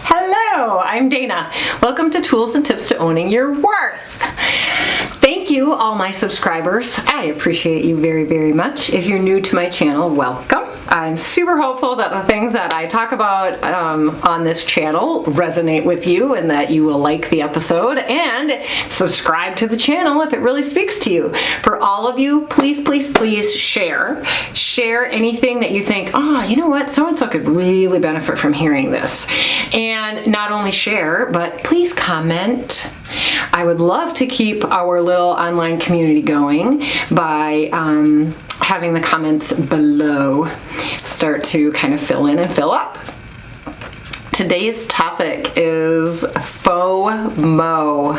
Hello, I'm Dana. Welcome to Tools and Tips to Owning Your Worth. Thank you, all my subscribers. I appreciate you very, very much. If you're new to my channel, welcome. I'm super hopeful that the things that I talk about on this channel resonate with you and that you will like the episode and subscribe to the channel if it really speaks to you. For all of you, please, please, please share. Share anything that you think, oh, you know what, so-and-so could really benefit from hearing this. And not only share, but please comment. I would love to keep our little online community going by having the comments below start to kind of fill in and fill up. Today's topic is FOMO.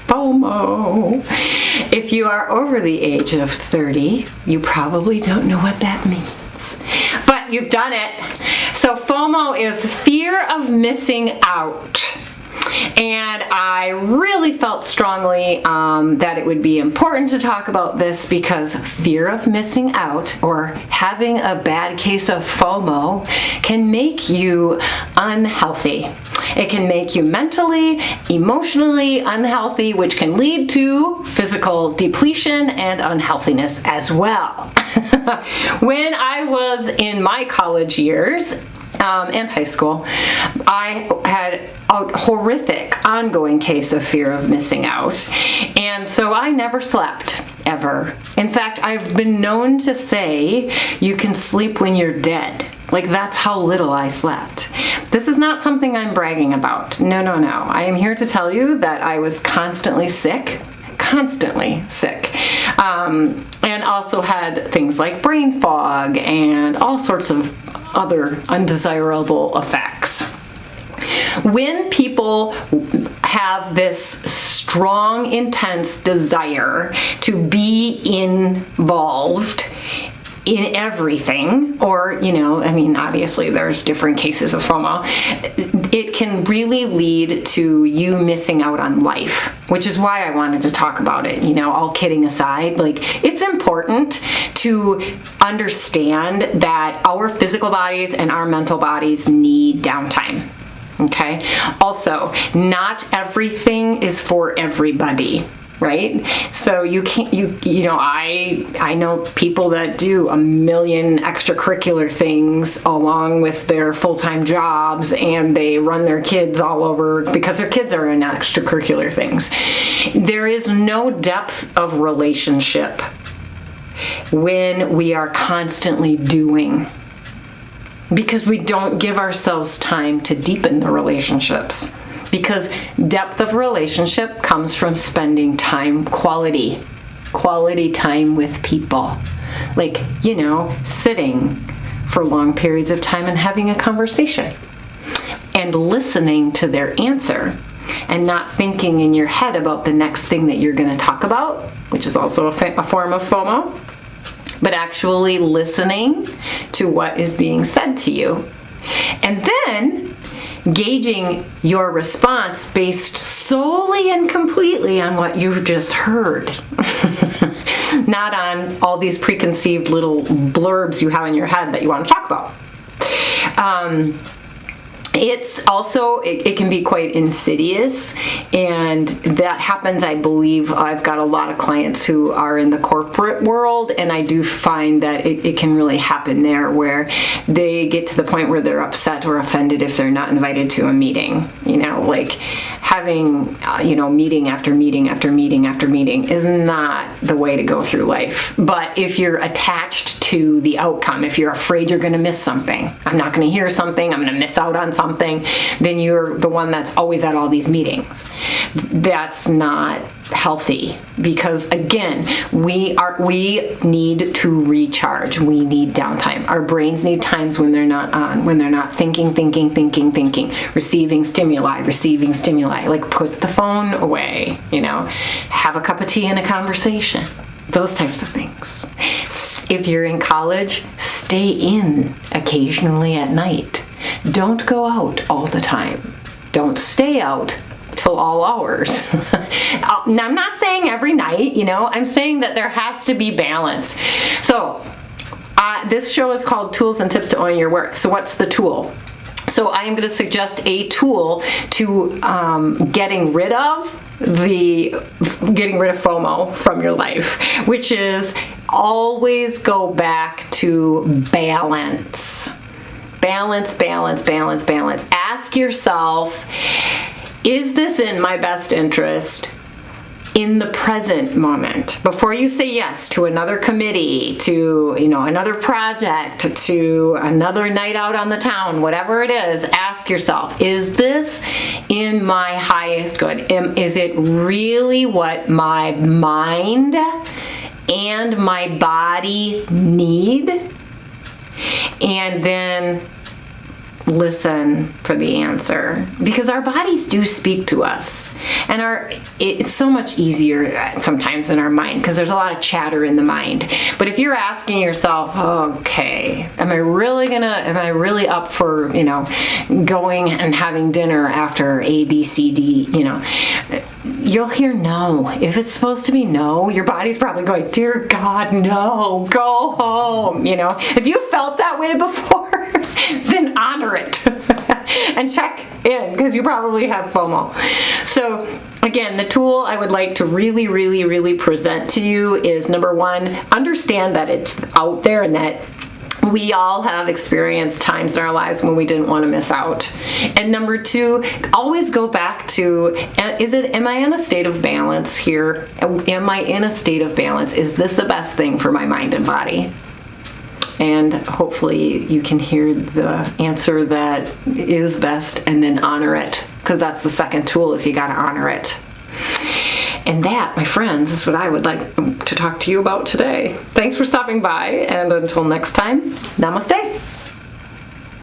FOMO. If you are over the age of 30, you probably don't know what that means, but you've done it. So FOMO is fear of missing out. And I really felt strongly that it would be important to talk about this because fear of missing out or having a bad case of FOMO can make you unhealthy. It can make you mentally, emotionally unhealthy, which can lead to physical depletion and unhealthiness as well. When I was in my college years, and high school, I had a horrific ongoing case of fear of missing out. And so I never slept, ever. In fact, I've been known to say you can sleep when you're dead. Like, that's how little I slept. This is not something I'm bragging about. No, no, no. I am here to tell you that I was constantly sick. And also had things like brain fog and all sorts of other undesirable effects. When people have this strong, intense desire to be involved in everything, or, obviously there's different cases of FOMO, it can really lead to you missing out on life, which is why I wanted to talk about it. All kidding aside, it's important to understand that our physical bodies and our mental bodies need downtime. Okay? Also, not everything is for everybody. Right? So I know people that do a million extracurricular things along with their full-time jobs, and they run their kids all over because their kids are in extracurricular things. There is no depth of relationship when we are constantly doing, because we don't give ourselves time to deepen the relationships. Because depth of relationship comes from spending time, quality time with people. Sitting for long periods of time and having a conversation. And listening to their answer. And not thinking in your head about the next thing that you're going to talk about, which is also a form of FOMO. But actually listening to what is being said to you. And then gauging your response based solely and completely on what you've just heard. Not on all these preconceived little blurbs you have in your head that you want to talk about. It's also, it can be quite insidious, and that happens, I believe. I've got a lot of clients who are in the corporate world, and I do find that it can really happen there, where they get to the point where they're upset or offended if they're not invited to a meeting. Having, meeting after meeting after meeting after meeting is not the way to go through life. But if you're attached to the outcome, if you're afraid you're going to miss something, I'm not going to hear something, I'm going to miss out on something, then you're the one that's always at all these meetings. That's not healthy, because again, we need to recharge. We need downtime. Our brains need times when they're not on, when they're not thinking, receiving stimuli, like put the phone away, have a cup of tea and a conversation, those types of things. If you're in college, stay in occasionally at night. Don't go out all the time. Don't stay out till all hours. Now, I'm not saying every night, I'm saying that there has to be balance. So this show is called Tools and Tips to Owning Your Worth. So what's the tool? So I am going to suggest a tool to getting rid of FOMO from your life, which is always go back to balance. Balance, balance, balance, balance. Ask yourself, is this in my best interest in the present moment? Before you say yes to another committee, to another project, to another night out on the town, whatever it is, ask yourself, is this in my highest good? Is it really what my mind and my body need? And then listen for the answer, because our bodies do speak to us, and it's so much easier sometimes in our mind because there's a lot of chatter in the mind. But if you're asking yourself, okay, am I really up for going and having dinner after A, B, C, D, you'll hear no. If it's supposed to be no, your body's probably going, dear God, no, go home. If you felt that way before, then honor it and check in, because you probably have FOMO. So again, the tool I would like to really, really, really present to you is, number one, understand that it's out there and that we all have experienced times in our lives when we didn't want to miss out. And number two, always go back to, am I in a state of balance here? Am I in a state of balance? Is this the best thing for my mind and body? And hopefully you can hear the answer that is best and then honor it, because that's the second tool, is you got to honor it. And that, my friends, is what I would like to talk to you about today. Thanks for stopping by, and until next time, namaste.